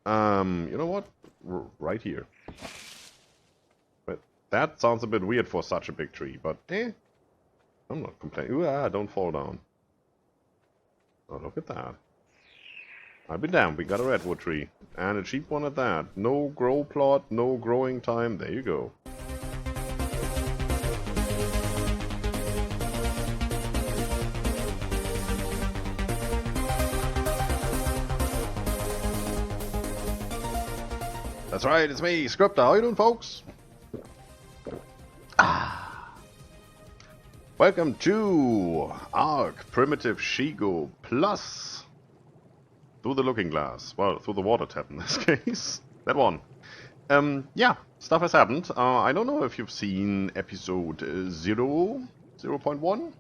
You know what? Right here. But that sounds a bit weird for such a big tree, but I'm not complaining. Ooh, don't fall down. Oh, look at that. I'll be damned, we got a redwood tree. And a cheap one at that. No grow plot, no growing time. There you go. That's right, it's me, Scryptar. How you doing, folks? Welcome to ARK Primitive Shigo Plus. Through the looking glass. Well, through the water tap in this case. That one. Yeah, stuff has happened. I don't know if you've seen episode 0.1?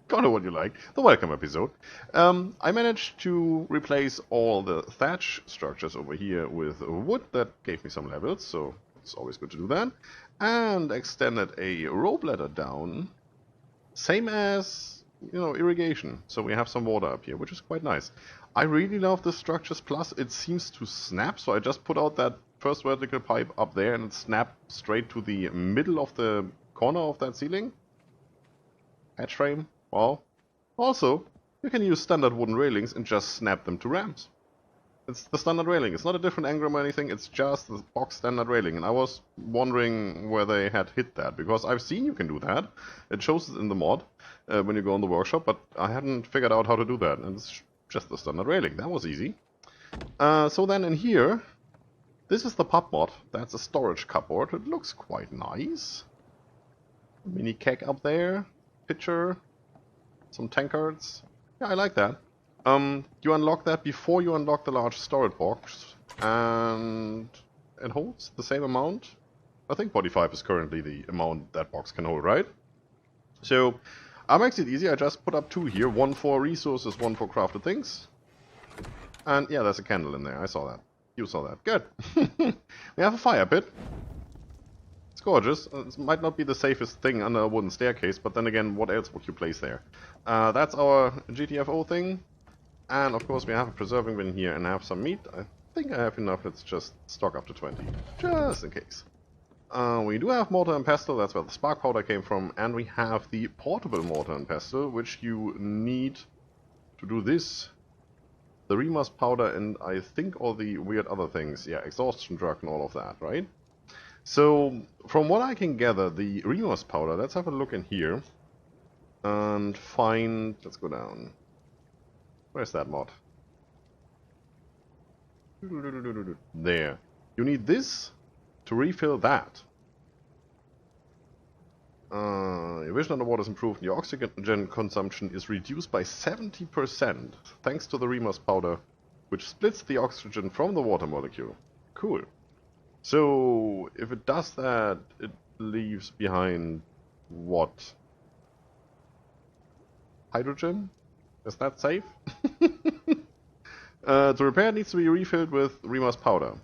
Call it what you like. The welcome episode. I managed to replace all the thatch structures over here with wood. That gave me some levels, so it's always good to do that. And extended a rope ladder down. Same as, irrigation. So we have some water up here, which is quite nice. I really love the structures, plus it seems to snap, so I just put out that first vertical pipe up there and it snapped straight to the middle of the corner of that ceiling. Hatch frame, wow. Also, you can use standard wooden railings and just snap them to ramps. It's the standard railing, it's not a different engram or anything, it's just the box standard railing. And I was wondering where they had hit that, because I've seen you can do that. It shows it in the mod when you go in the workshop, but I hadn't figured out how to do that. And it's just the standard railing, that was easy. So then in here, this is the pub mod. That's a storage cupboard. It looks quite nice. Mini keg up there, pitcher, some tankards. Yeah, I like that. You unlock that before you unlock the large storage box, and it holds the same amount. I think 45 is currently the amount that box can hold, right? So, makes it easy. I just put up two here, one for resources, one for crafted things. And yeah, there's a candle in there. I saw that. You saw that. Good. We have a fire pit. It's gorgeous. It might not be the safest thing under a wooden staircase, but then again, what else would you place there? That's our GTFO thing. And of course we have a preserving bin here and have some meat. I think I have enough. Let's just stock up to 20. Just in case. We do have mortar and pestle. That's where the spark powder came from. And we have the portable mortar and pestle, which you need to do this. The remus powder and I think all the weird other things. Yeah, exhaustion drug and all of that, right? So, from what I can gather, the remus powder, let's have a look in here. And find... let's go down. Where's that mod? There. You need this to refill that. Your vision underwater is improved and your oxygen consumption is reduced by 70% thanks to the remus powder, which splits the oxygen from the water molecule. Cool. So, if it does that, it leaves behind what? Hydrogen? Is that safe? To repair, it needs to be refilled with remus powder.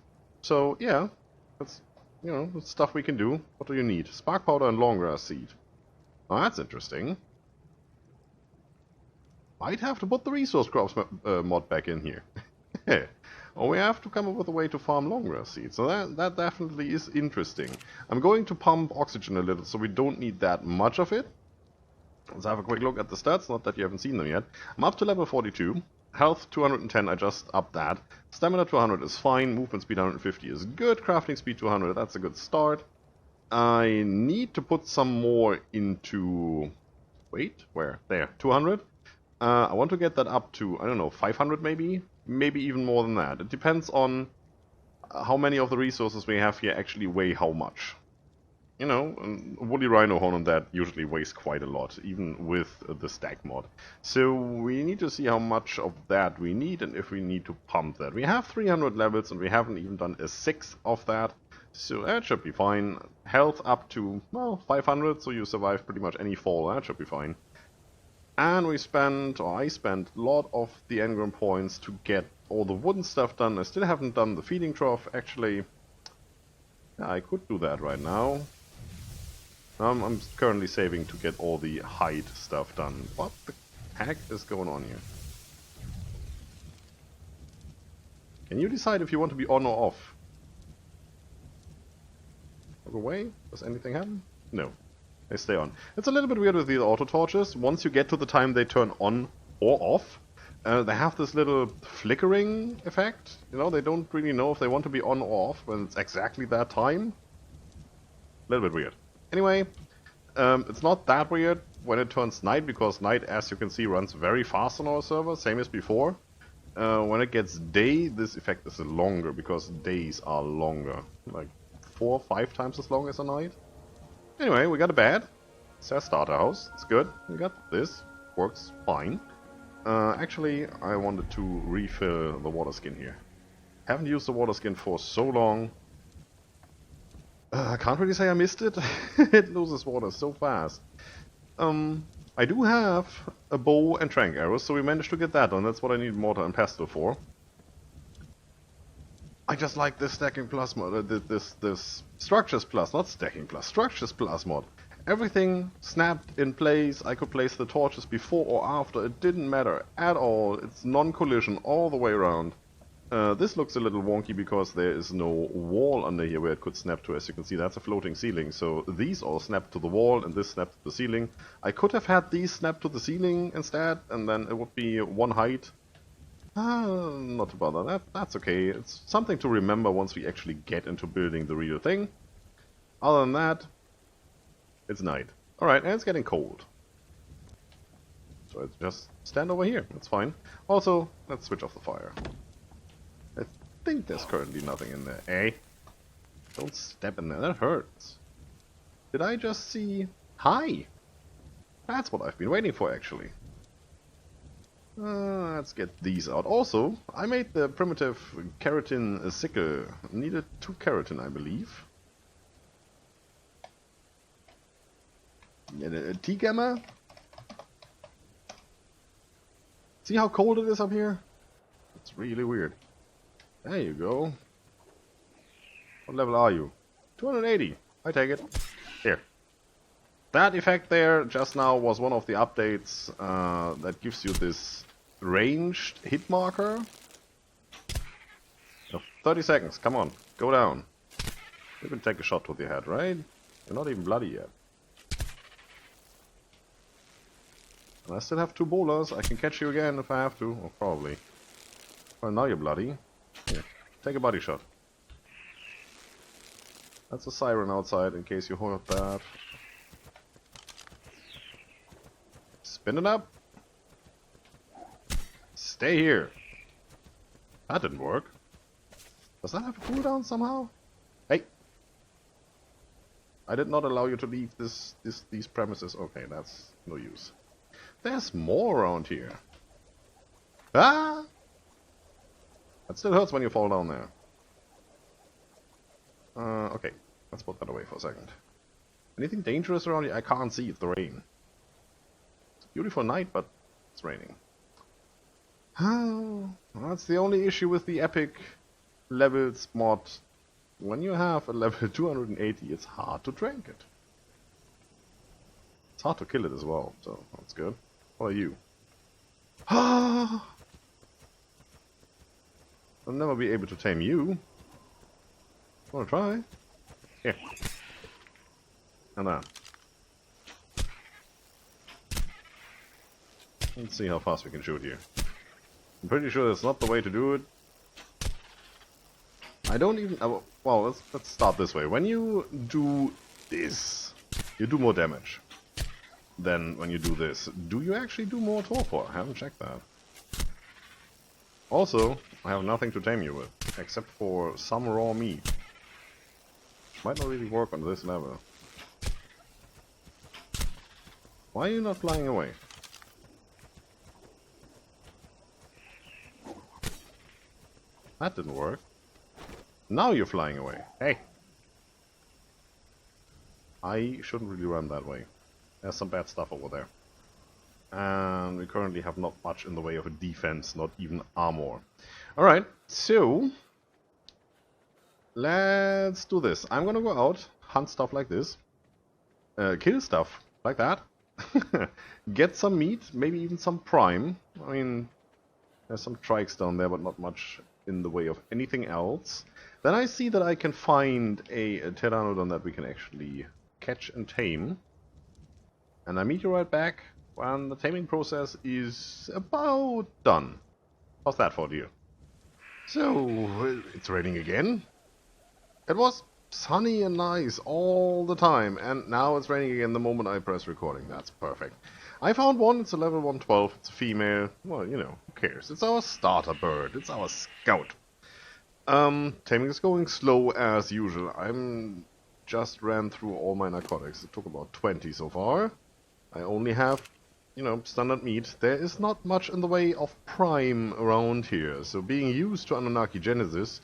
So, yeah, that's, that's stuff we can do. What do you need? Spark powder and long grass seed. Oh, that's interesting. Might have to put the resource crops mod back in here. Or we have to come up with a way to farm long grass seed. So that definitely is interesting. I'm going to pump oxygen a little, so we don't need that much of it. Let's have a quick look at the stats, not that you haven't seen them yet. I'm up to level 42. Health 210, I just upped that. Stamina 200 is fine. Movement speed 150 is good. Crafting speed 200, that's a good start. I need to put some more into... wait, where? There, 200. I want to get that up to, I don't know, 500 maybe? Maybe even more than that. It depends on how many of the resources we have here actually weigh how much. A woolly rhino horn on that usually weighs quite a lot, even with the stack mod. So we need to see how much of that we need and if we need to pump that. We have 300 levels and we haven't even done a sixth of that, so that should be fine. Health up to, well, 500, so you survive pretty much any fall, that should be fine. And I spent a lot of the engram points to get all the wooden stuff done. I still haven't done the feeding trough, actually. Yeah, I could do that right now. I'm currently saving to get all the hide stuff done. What the heck is going on here? Can you decide if you want to be on or off? Look away. Does anything happen? No. They stay on. It's a little bit weird with these auto torches. Once you get to the time they turn on or off, they have this little flickering effect. You know, they don't really know if they want to be on or off when it's exactly that time. A little bit weird. Anyway, it's not that weird when it turns night, because night, as you can see, runs very fast on our server, same as before. When it gets day, this effect is longer, because days are longer. Like 4 or 5 times as long as a night. Anyway, we got a bed. It says starter house. It's good. We got this. Works fine. Actually, I wanted to refill the water skin here. Haven't used the water skin for so long. I can't really say I missed it. It loses water so fast. I do have a bow and trank arrows, so we managed to get that done. That's what I need mortar and pestle for. I just like this stacking plus mod, this structures plus, not stacking plus, structures plus mod. Everything snapped in place. I could place the torches before or after. It didn't matter at all. It's non-collision all the way around. This looks a little wonky because there is no wall under here where it could snap to. As you can see, that's a floating ceiling. So these all snap to the wall and this snapped to the ceiling. I could have had these snap to the ceiling instead, and then it would be one height. Not to bother. That's okay. It's something to remember once we actually get into building the real thing. Other than that, it's night. Alright, and it's getting cold. So let's just stand over here. That's fine. Also, let's switch off the fire. I think there's currently nothing in there. Eh? Don't step in there. That hurts. Did I just see... Hi! That's what I've been waiting for, actually. Let's get these out. Also, I made the primitive keratin sickle. Needed 2 keratin, I believe. And a T-gamma. See how cold it is up here? It's really weird. There you go. What level are you? 280. I take it. Here. That effect there just now was one of the updates that gives you this ranged hit marker. 30 seconds, come on, go down. You can take a shot to the head, right? You're not even bloody yet. And I still have 2 bowlers. I can catch you again if I have to, or probably. Well, now you're bloody. Here, take a body shot. That's a siren outside in case you heard that. Spin it up. Stay here. That didn't work. Does that have a cooldown somehow? Hey! I did not allow you to leave these premises. Okay, that's no use. There's more around here. Ah! That still hurts when you fall down there. Okay. Let's put that away for a second. Anything dangerous around here? I can't see. It's the rain. It's a beautiful night, but it's raining. That's the only issue with the epic levels mod. When you have a level 280, it's hard to trank it. It's hard to kill it as well, so that's good. What are you? I'll never be able to tame you. Wanna try? Here. And that. Let's see how fast we can shoot here. I'm pretty sure that's not the way to do it. I don't even... well, let's start this way. When you do this, you do more damage than when you do this. Do you actually do more torpor? I haven't checked that. Also, I have nothing to tame you with, except for some raw meat. Might not really work on this level. Why are you not flying away? That didn't work. Now you're flying away. Hey! I shouldn't really run that way. There's some bad stuff over there. And we currently have not much in the way of a defense, not even armor. Alright, so... let's do this. I'm gonna go out, hunt stuff like this. Kill stuff like that. Get some meat, maybe even some prime. I mean, there's some trikes down there, but not much in the way of anything else, then I see that I can find a pteranodon that we can actually catch and tame. And I meet you right back when the taming process is about done. How's that for you? So, it's raining again. It was sunny and nice all the time, and now it's raining again the moment I press recording. That's perfect. I found one, it's a level 112, it's a female. Well, you know, who cares? It's our starter bird, it's our scout. Taming is going slow as usual. I'm just ran through all my narcotics. It took about 20 so far. I only have, you know, standard meat. There is not much in the way of prime around here, so being used to Anunnaki Genesis,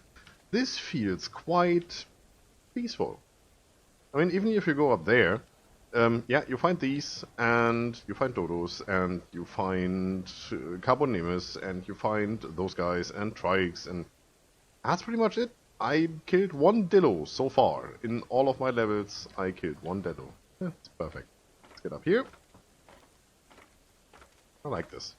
this feels quite peaceful. I mean, even if you go up there, yeah, you find these, and you find dodos, and you find carbonemus, and you find those guys, and trikes, and that's pretty much it. I killed one dillo so far. In all of my levels, I killed one dillo. That's perfect. Let's get up here. I like this.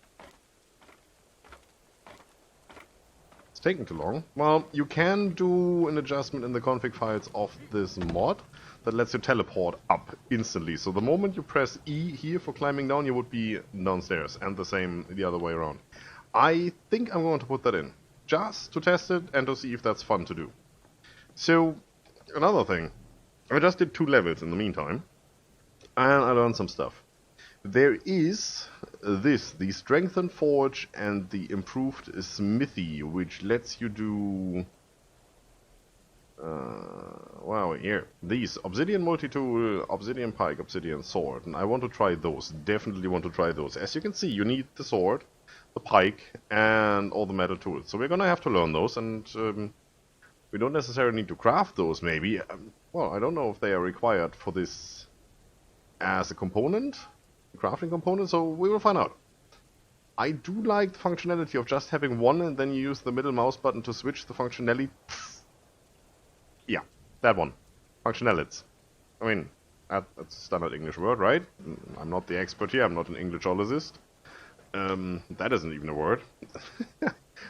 It's taking too long. Well, you can do an adjustment in the config files of this mod that lets you teleport up instantly. So the moment you press E here for climbing down, you would be downstairs, and the same the other way around. I think I'm going to put that in, just to test it and to see if that's fun to do. So, another thing. I just did 2 levels in the meantime, and I learned some stuff. There is this, the Strengthened Forge and the Improved Smithy, which lets you do... wow, here. These, Obsidian Multi-Tool, Obsidian Pike, Obsidian Sword, and I want to try those, definitely want to try those. As you can see, you need the sword, the pike, and all the metal tools. So we're gonna have to learn those, and we don't necessarily need to craft those, maybe. Well, I don't know if they are required for this as a component, a crafting component, so we will find out. I do like the functionality of just having one and then you use the middle mouse button to switch the functionality. Yeah, that one. Functionalities. I mean, that's a standard English word, right? I'm not the expert here, I'm not an Englishologist. That isn't even a word.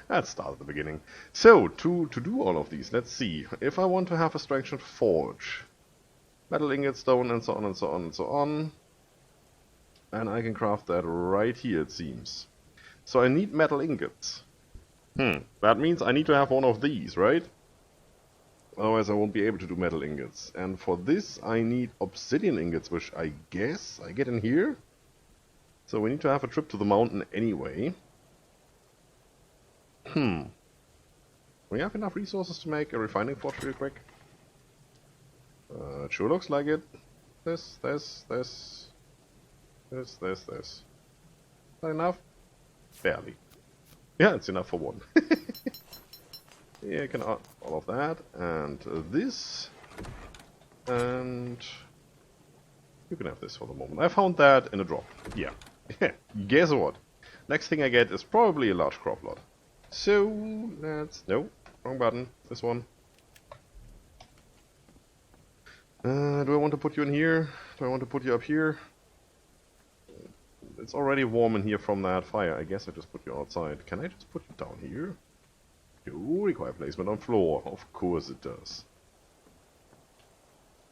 Let's start at the beginning. So, to do all of these, let's see. If I want to have a strengthened forge, metal ingot, stone, and so on and so on and so on. And I can craft that right here, it seems. So I need metal ingots. That means I need to have one of these, right? Otherwise I won't be able to do metal ingots. And for this I need obsidian ingots, which I guess I get in here. So we need to have a trip to the mountain anyway. We have enough resources to make a refining forge real quick. It sure looks like it. This. Is that enough? Barely. Yeah, it's enough for one. Yeah, I can add all of that, and this, and you can have this for the moment. I found that in a drop. Yeah. Guess what? Next thing I get is probably a large crop lot. So, let's... No, wrong button. This one. Do I want to put you in here? Do I want to put you up here? It's already warm in here from that fire. I guess I just put you outside. Can I just put you down here? You require placement on floor. Of course it does.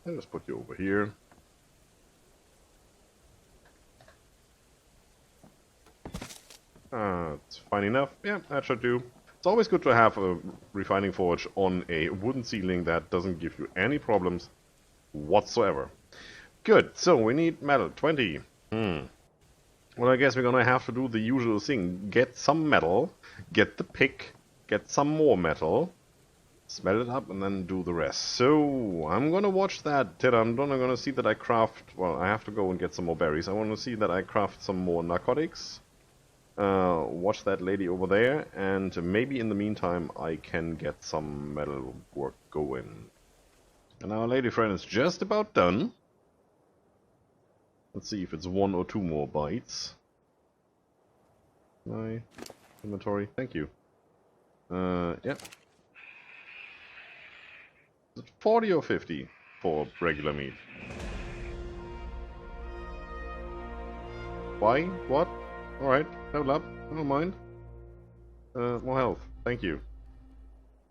I'll just put you over here. It's fine enough. Yeah, that should do. It's always good to have a refining forge on a wooden ceiling that doesn't give you any problems whatsoever. Good, so we need metal. 20. Well, I guess we're gonna have to do the usual thing. Get some metal, get the pick, get some more metal, smelt it up, and then do the rest. So, I'm gonna watch that pteranodon. I'm gonna see that I craft... Well, I have to go and get some more berries. I want to see that I craft some more narcotics. Watch that lady over there, and maybe in the meantime I can get some metal work going. And our lady friend is just about done. Let's see if it's 1 or 2 more bites. My inventory, thank you. Yeah. Is it 40 or 50 for regular meat? Why? What? Alright, level up, never mind. More health, thank you.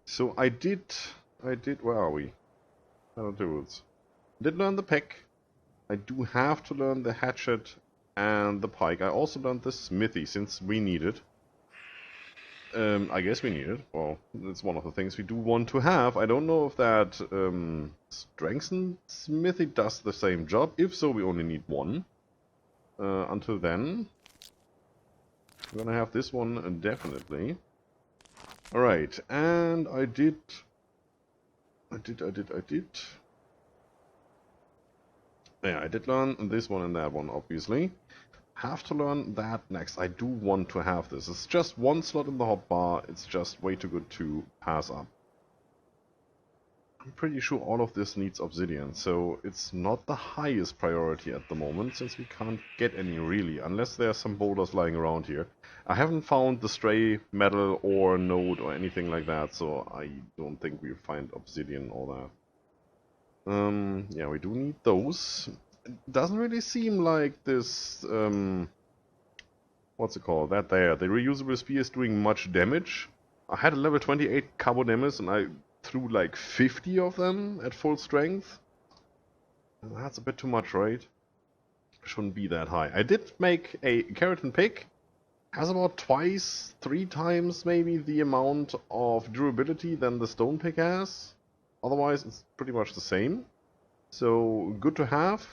So I did, where are we? Tools. Did learn the pick. I do have to learn the hatchet and the pike. I also learned the smithy since we need it. I guess we need it. Well, it's one of the things we do want to have. I don't know if that strengthened smithy does the same job. If so, we only need one. Until then, I'm gonna have this one definitely. Alright, and I did. Yeah, I did learn this one and that one, obviously. Have to learn that next. I do want to have this. It's just one slot in the hotbar. It's just way too good to pass up. I'm pretty sure all of this needs obsidian, so it's not the highest priority at the moment, since we can't get any really, unless there are some boulders lying around here. I haven't found the stray metal or node or anything like that, so I don't think we'll find obsidian or that. Yeah, we do need those. It doesn't really seem like this, what's it called, that there, the reusable spear is doing much damage. I had a level 28 carbonemis and I threw like 50 of them at full strength. And that's a bit too much, right? Shouldn't be that high. I did make a keratin pick. Has about twice, 3 times maybe the amount of durability than the stone pick has. Otherwise it's pretty much the same. So good to have,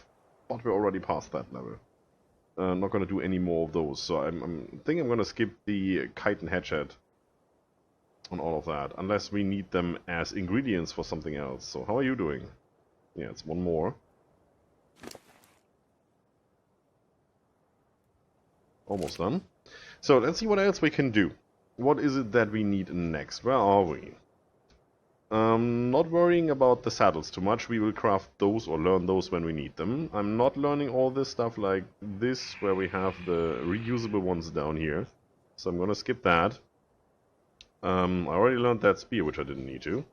but we're already past that level. Not gonna do any more of those, so I think I'm gonna skip the kite and hatchet on all of that, unless we need them as ingredients for something else. So how are you doing? Yeah, it's one more. Almost done. So let's see what else we can do. What is it that we need next? Where are we? Not worrying about the saddles too much. We will craft those or learn those when we need them. I'm not learning all this stuff like this, where we have the reusable ones down here. So I'm gonna skip that. I already learned that spear, which I didn't need to.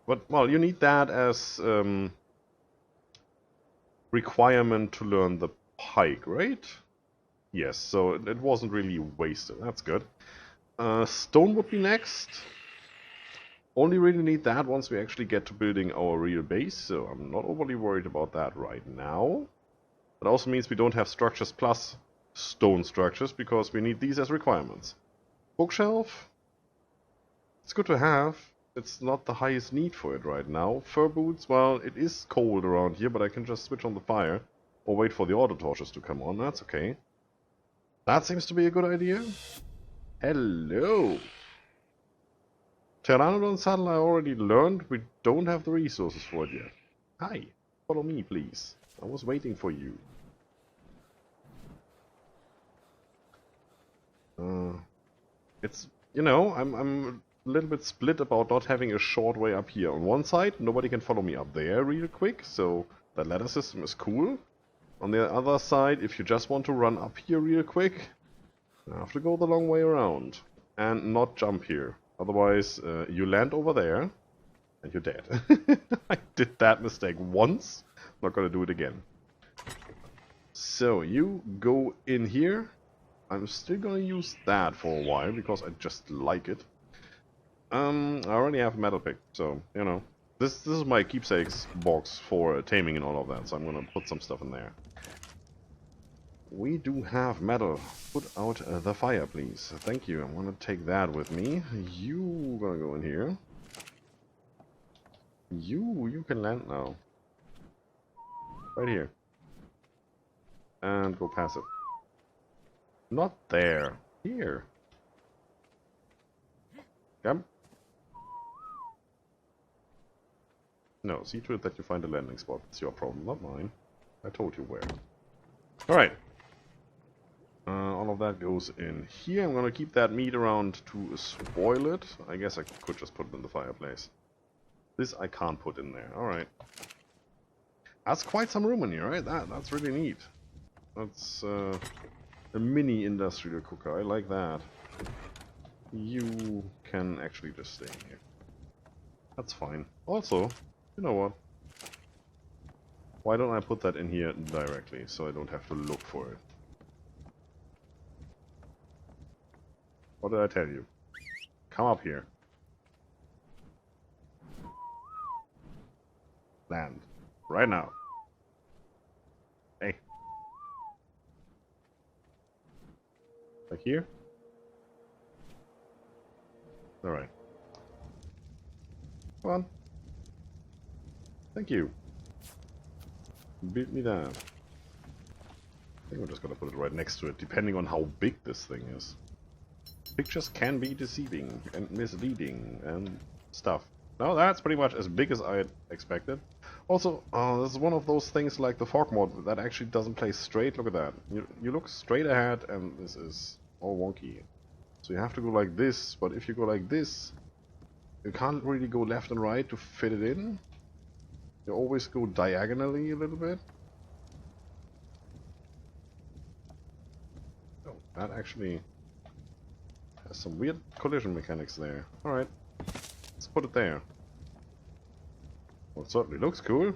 But, well, you need that as requirement to learn the pike, right? Yes, so it wasn't really wasted. That's good. Stone would be next. Only really need that once we actually get to building our real base, so I'm not overly worried about that right now. That also means we don't have structures plus stone structures, because we need these as requirements. Bookshelf. It's good to have. It's not the highest need for it right now. Fur boots, well, it is cold around here, but I can just switch on the fire. Or wait for the auto torches to come on, that's okay. That seems to be a good idea. Hello! Pteranodon saddle I already learned. We don't have the resources for it yet. Hi, follow me please. I was waiting for you. It's, you know, I'm a little bit split about not having a short way up here. On one side, nobody can follow me up there real quick, so that ladder system is cool. On the other side, if you just want to run up here real quick, you have to go the long way around. And not jump here. Otherwise, you land over there, and you're dead. I did that mistake once, not gonna do it again. So, you go in here. I'm still gonna use that for a while, because I just like it. I already have a metal pick, so, you know. This is my keepsakes box for taming and all of that, so I'm gonna put some stuff in there. We do have metal. Put out the fire, please. Thank you. I'm gonna take that with me. You gonna go in here. You can land now. Right here. And go passive. Not there. Here. Come. No, see to it that you find a landing spot. It's your problem, not mine. I told you where. Alright. All of that goes in here. I'm gonna keep that meat around to spoil it. I guess I could just put it in the fireplace. This I can't put in there. Alright. That's quite some room in here, right? That's really neat. That's a mini industrial cooker. I like that. You can actually just stay in here. That's fine. Also, you know what? Why don't I put that in here directly, so I don't have to look for it? What did I tell you? Come up here. Land. Right now. Hey. Like here? Alright. Come on. Thank you. Beat me down. I think we're just gonna put it right next to it, depending on how big this thing is. Pictures can be deceiving and misleading and stuff. No, that's pretty much as big as I expected. Also, this is one of those things like the fog mod that actually doesn't play straight. Look at that. You look straight ahead and this is all wonky. So you have to go like this, but if you go like this, you can't really go left and right to fit it in. You always go diagonally a little bit. Oh, that actually has some weird collision mechanics there. Alright, let's put it there. Well, it certainly looks cool.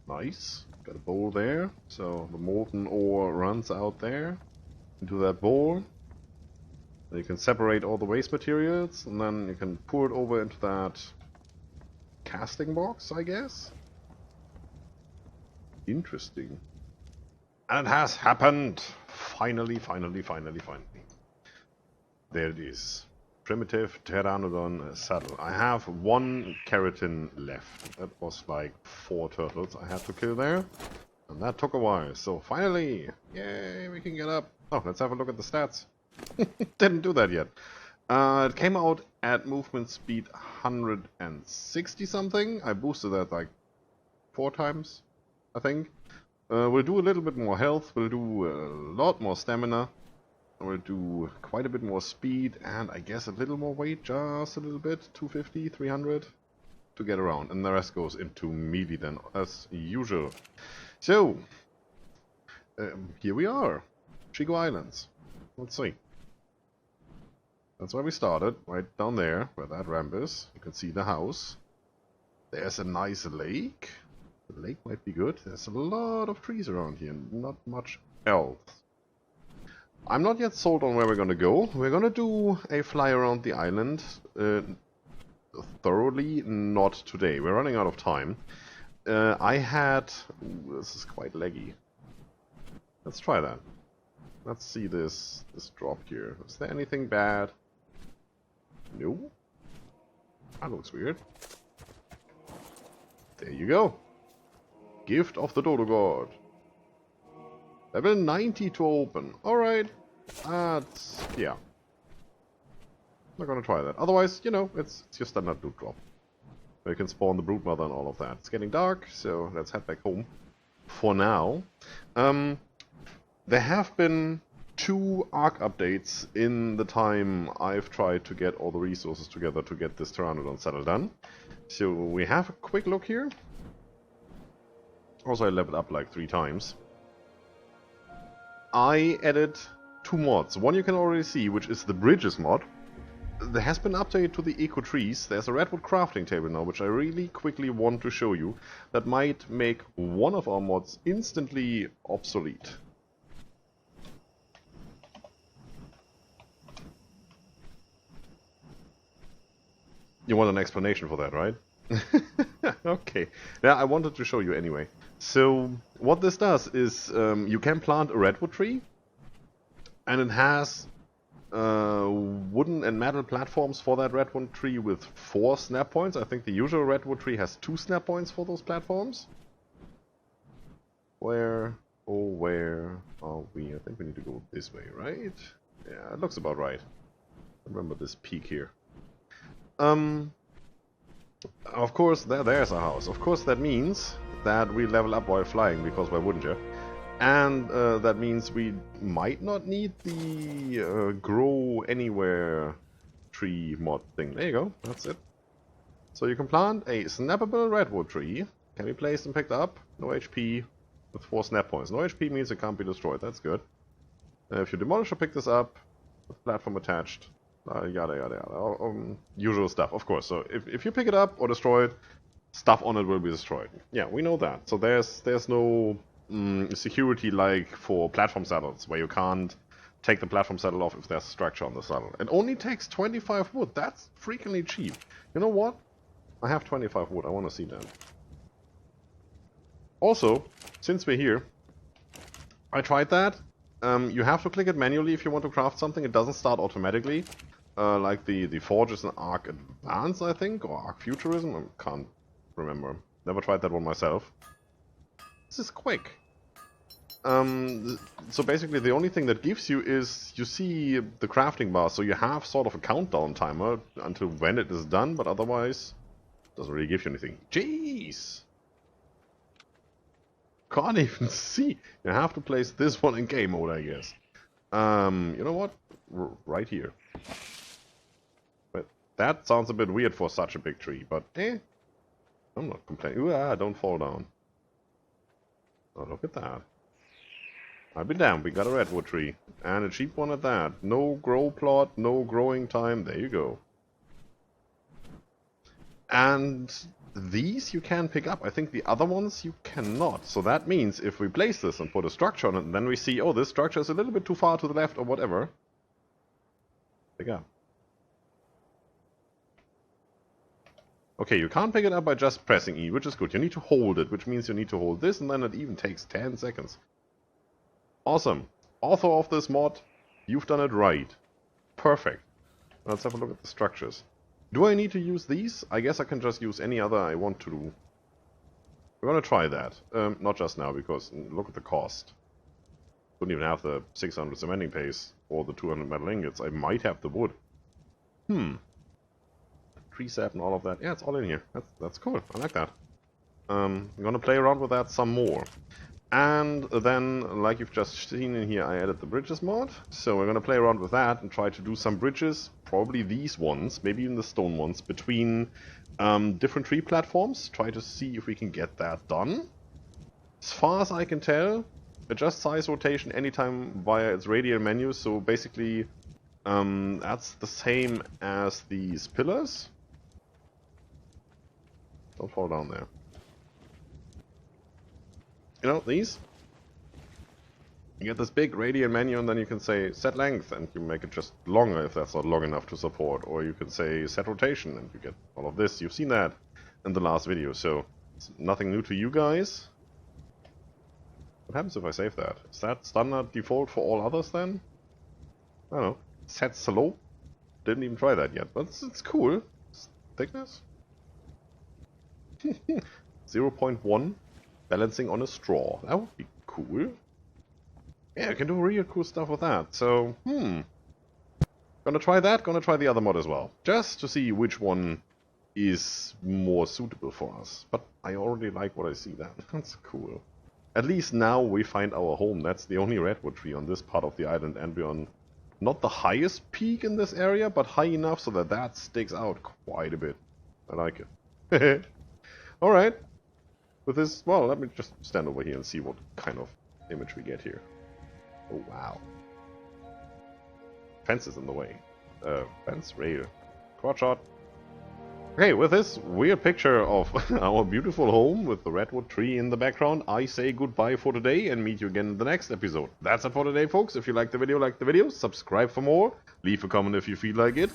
Nice. Got a bowl there, so the molten ore runs out there into that bowl. You can separate all the waste materials, and then you can pour it over into that casting box, I guess. Interesting. And it has happened! Finally. There it is. Primitive Pteranodon saddle. I have one keratin left. That was like 4 turtles I had to kill there. And that took a while. So finally! Yay, we can get up. Oh, let's have a look at the stats. Didn't do that yet. It came out at movement speed 160 something. I boosted that like 4 times, I think. We'll do a little bit more health. We'll do a lot more stamina. We'll do quite a bit more speed and I guess a little more weight, just a little bit, 250, 300 to get around. And the rest goes into melee then, as usual. So, here we are, Shigo Islands. Let's see. That's where we started, right down there, where that ramp is. You can see the house. There's a nice lake. The lake might be good. There's a lot of trees around here, not much else. I'm not yet sold on where we're gonna go. We're gonna do a fly around the island thoroughly, not today. We're running out of time. This is quite laggy. Let's try that. Let's see this drop here. Is there anything bad? No. That looks weird. There you go. Gift of the Dodo God. Level 90 to open. Alright. That's... yeah. Not gonna try that. Otherwise, you know, it's your standard loot drop. Where you can spawn the broodmother and all of that. It's getting dark, so let's head back home. For now. There have been 2 ARK updates in the time I've tried to get all the resources together to get this Pteranodon saddle done. So we have a quick look here. Also I leveled up like 3 times. I added 2 mods. One you can already see, which is the bridges mod. There has been an update to the eco trees. There's a redwood crafting table now, which I really quickly want to show you. That might make one of our mods instantly obsolete. You want an explanation for that, right? Okay. Yeah, I wanted to show you anyway. So, what this does is you can plant a redwood tree, and it has wooden and metal platforms for that redwood tree with 4 snap points. I think the usual redwood tree has 2 snap points for those platforms. Where are we? I think we need to go this way, right? Yeah, it looks about right. Remember this peak here. Of course, there's our house. Of course, that means that we level up while flying, because why wouldn't you? And that means we might not need the grow anywhere tree mod thing. There you go, that's it. So you can plant a snappable redwood tree. Can be placed and picked up. No HP with 4 snap points. No HP means it can't be destroyed. That's good. If you demolish or pick this up with platform attached, yada yada yada. Usual stuff, of course. So if you pick it up or destroy it, stuff on it will be destroyed. Yeah, we know that. So there's no security like for platform saddles, where you can't take the platform saddle off if there's a structure on the saddle. It only takes 25 wood. That's freakingly cheap. You know what? I have 25 wood. I want to see that. Also, since we're here, I tried that. You have to click it manually if you want to craft something. It doesn't start automatically. Like the Forge is an ARK Advance, I think, or ARK Futurism. I can't remember. Never tried that one myself. This is quick. So basically the only thing that gives you is you see the crafting bar, so you have sort of a countdown timer until when it is done, but otherwise it doesn't really give you anything. Jeez! Can't even see. You have to place this one in game mode, I guess. You know what? Right here. But that sounds a bit weird for such a big tree, but I'm not complaining. Ooh, don't fall down. Oh, look at that. I'll be damned, we got a redwood tree. And a cheap one at that. No grow plot, no growing time. There you go. And these you can pick up. I think the other ones you cannot. So that means if we place this and put a structure on it, and then we see, oh, this structure is a little bit too far to the left or whatever. Pick up. Okay, you can't pick it up by just pressing E, which is good. You need to hold it, which means you need to hold this, and then it even takes 10 seconds. Awesome. Author of this mod, you've done it right. Perfect. Let's have a look at the structures. Do I need to use these? I guess I can just use any other I want to do. We're gonna try that. Not just now, because look at the cost. Don't even have the 600 cementing paste or the 200 metal ingots. I might have the wood. Tree sap and all of that. Yeah, it's all in here. That's cool. I like that. I'm gonna play around with that some more. And then, like you've just seen in here, I added the bridges mod. So we're going to play around with that and try to do some bridges, probably these ones, maybe even the stone ones, between different tree platforms. Try to see if we can get that done. As far as I can tell, adjust size rotation anytime via its radial menu. So basically, that's the same as these pillars. Don't fall down there. You know, these? You get this big radial menu and then you can say set length and you make it just longer if that's not long enough to support. Or you can say set rotation and you get all of this. You've seen that in the last video, so it's nothing new to you guys. What happens if I save that? Is that standard default for all others then? I don't know. Set slope? Didn't even try that yet, but it's cool. Thickness? 0.1. Balancing on a straw. That would be cool. Yeah, I can do real cool stuff with that. So, gonna try that, gonna try the other mod as well. Just to see which one is more suitable for us. But I already like what I see then. That's cool. At least now we find our home. That's the only redwood tree on this part of the island, and we're on not the highest peak in this area, but high enough so that that sticks out quite a bit. I like it. Alright. With this, well, let me just stand over here and see what kind of image we get here. Oh, wow. Fence is in the way. Fence, rail. Quad shot. Okay, with this weird picture of our beautiful home with the redwood tree in the background, I say goodbye for today and meet you again in the next episode. That's it for today, folks. If you like the video, subscribe for more. Leave a comment if you feel like it.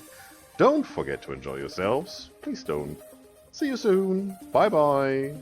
Don't forget to enjoy yourselves. Please don't. See you soon. Bye-bye.